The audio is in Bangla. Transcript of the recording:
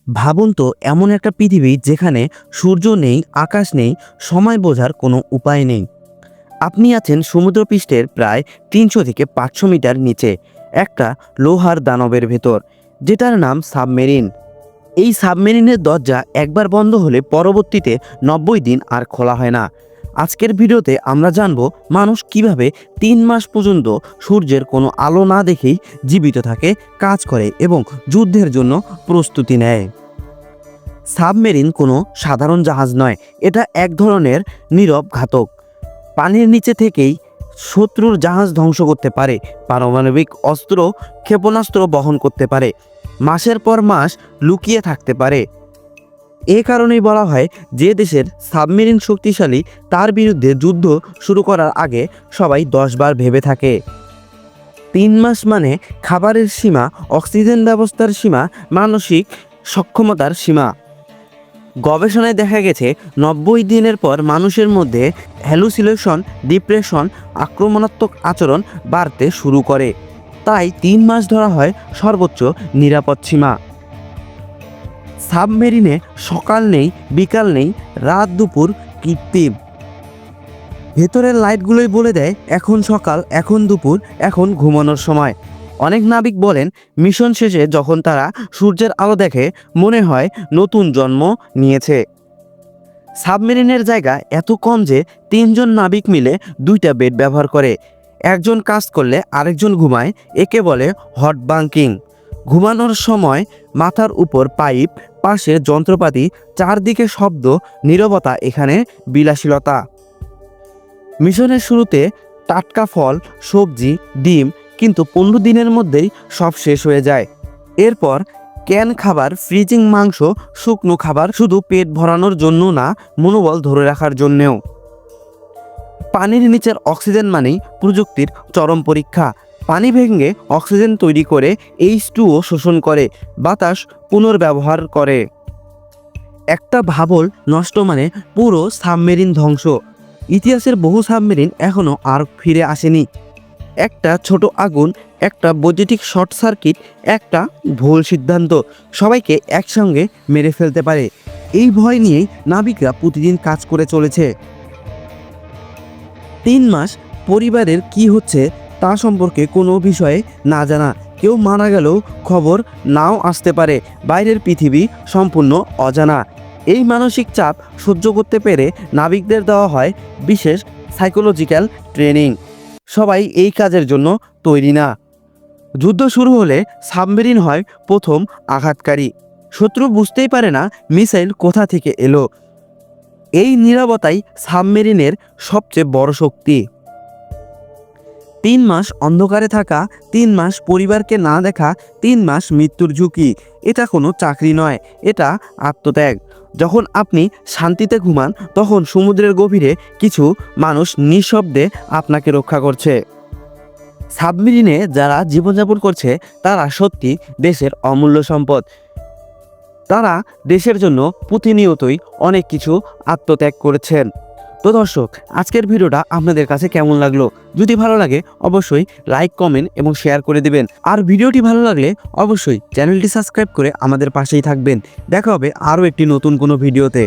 ভাবুন তো, এমন একটা পৃথিবী যেখানে সূর্য নেই, আকাশ নেই, সময় বোঝার কোনো উপায় নেই। আপনি আছেন সমুদ্রপৃষ্ঠের প্রায় ৩০০ থেকে ৫০০ মিটার নিচে একটা লোহার দানবের ভেতর, যেটার নাম সাবমেরিন। এই সাবমেরিনের দরজা একবার বন্ধ হলে পরবর্তীতে ৯০ দিন আর খোলা হয় না। আজকের ভিডিওতে আমরা জানব মানুষ কিভাবে ৩ মাস পর্যন্ত সূর্যের কোনো আলো না দেখেই জীবিত থাকে, কাজ করে এবং যুদ্ধের জন্য প্রস্তুতি নেয়। সাবমেরিন কোনো সাধারণ জাহাজ নয়, এটা এক ধরনের নীরব ঘাতক। পানির নিচে থেকেই শত্রুর জাহাজ ধ্বংস করতে পারে, পারমাণবিক অস্ত্র, ক্ষেপণাস্ত্র বহন করতে পারে, মাসের পর মাস লুকিয়ে থাকতে পারে। এ কারণেই বলা হয় যে দেশের সাবমেরিন শক্তিশালী তার বিরুদ্ধে যুদ্ধ শুরু করার আগে সবাই ১০ বার ভেবে থাকে। ৩ মাস মানে খাবারের সীমা, অক্সিজেন ব্যবস্থার সীমা, মানসিক সক্ষমতার সীমা। গবেষণায় দেখা গেছে ৯০ দিনের পর মানুষের মধ্যে হ্যালুসিনেশন, ডিপ্রেশন, আক্রমণাত্মক আচরণ বাড়তে শুরু করে। তাই ৩ মাস ধরা হয় সর্বোচ্চ নিরাপদ সীমা। সাবমেরিনে সকাল নেই, বিকাল নেই, রাত দুপুর কৃত্রিম। ভেতরের লাইটগুলোই বলে দেয় এখন সকাল, এখন দুপুর, এখন ঘুমানোর সময়। অনেক নাবিক বলেন মিশন শেষে যখন তারা সূর্যের আলো দেখে মনে হয় নতুন জন্ম নিয়েছে। সাবমেরিনের জায়গা এত কম যে ৩ জন নাবিক মিলে ২টা বেড ব্যবহার করে। একজন কাজ করলে আরেকজন ঘুমায়, একে বলে হট বাঙ্কিং। ঘুমানোর সময় মাথার উপর পাইপ, পাশে যন্ত্রপাতি, চারদিকে শব্দ, নীরবতা, এখানে বিলাসিতা। মিশনের শুরুতে টাটকা ফল, সবজি, ডিম, কিন্তু ১৫ দিনের মধ্যেই সব শেষ হয়ে যায়। এরপর ক্যান খাবার, ফ্রিজিং মাংস, শুকনো খাবার, শুধু পেট ভরানোর জন্য না, মনোবল ধরে রাখার জন্যেও। পানির নিচের অক্সিজেন মানেই প্রযুক্তির চরম পরীক্ষা। পানি ভেঙে অক্সিজেন তৈরি করে H2O শোষণ করে, বাতাস পুনর্ব্যবহার করে। একটা ভাবল নষ্ট মানে পুরো সাবমেরিন ধ্বংস। ইতিহাসের বহু সাবমেরিন এখনও আর ফিরে আসেনি। একটা ছোট আগুন, একটা বৈদ্যুতিক শর্ট সার্কিট, একটা ভুল সিদ্ধান্ত সবাইকে একসঙ্গে মেরে ফেলতে পারে। এই ভয় নিয়েই নাবিকরা প্রতিদিন কাজ করে চলেছে। ৩ মাস পরিবারের কি হচ্ছে তা সম্পর্কে কোনো বিষয়ে না জানা, কেউ মারা গেলেও খবর নাও আসতে পারে, বাইরের পৃথিবী সম্পূর্ণ অজানা। এই মানসিক চাপ সহ্য করতে পেরে নাবিকদের দেওয়া হয় বিশেষ সাইকোলজিক্যাল ট্রেনিং। সবাই এই কাজের জন্য তৈরি না। যুদ্ধ শুরু হলে সাবমেরিন হয় প্রথম আঘাতকারী। শত্রু বুঝতেই পারে না মিসাইল কোথা থেকে এলো। এই নীরবতাই সাবমেরিনের সবচেয়ে বড় শক্তি। ৩ মাস অন্ধকারে থাকা, ৩ মাস পরিবারকে না দেখা, ৩ মাস মৃত্যুর ঝুঁকি। এটা কোনো চাকরি নয়, এটা আত্মত্যাগ। যখন আপনি শান্তিতে ঘুমান তখন সমুদ্রের গভীরে কিছু মানুষ নিঃশব্দে আপনাকে রক্ষা করছে। সাবমেরিনে যারা জীবনযাপন করছে তারা সত্যি দেশের অমূল্য সম্পদ। তারা দেশের জন্য প্রতিনিয়তই অনেক কিছু আত্মত্যাগ করেছেন। তো দর্শক, আজকের ভিডিওটা আপনাদের কাছে কেমন লাগলো? যদি ভালো লাগে অবশ্যই লাইক, কমেন্ট এবং শেয়ার করে দিবেন। আর ভিডিওটি ভালো লাগলে অবশ্যই চ্যানেলটি সাবস্ক্রাইব করে আমাদের পাশেই থাকবেন। দেখা হবে আরও একটি নতুন কোনো ভিডিওতে।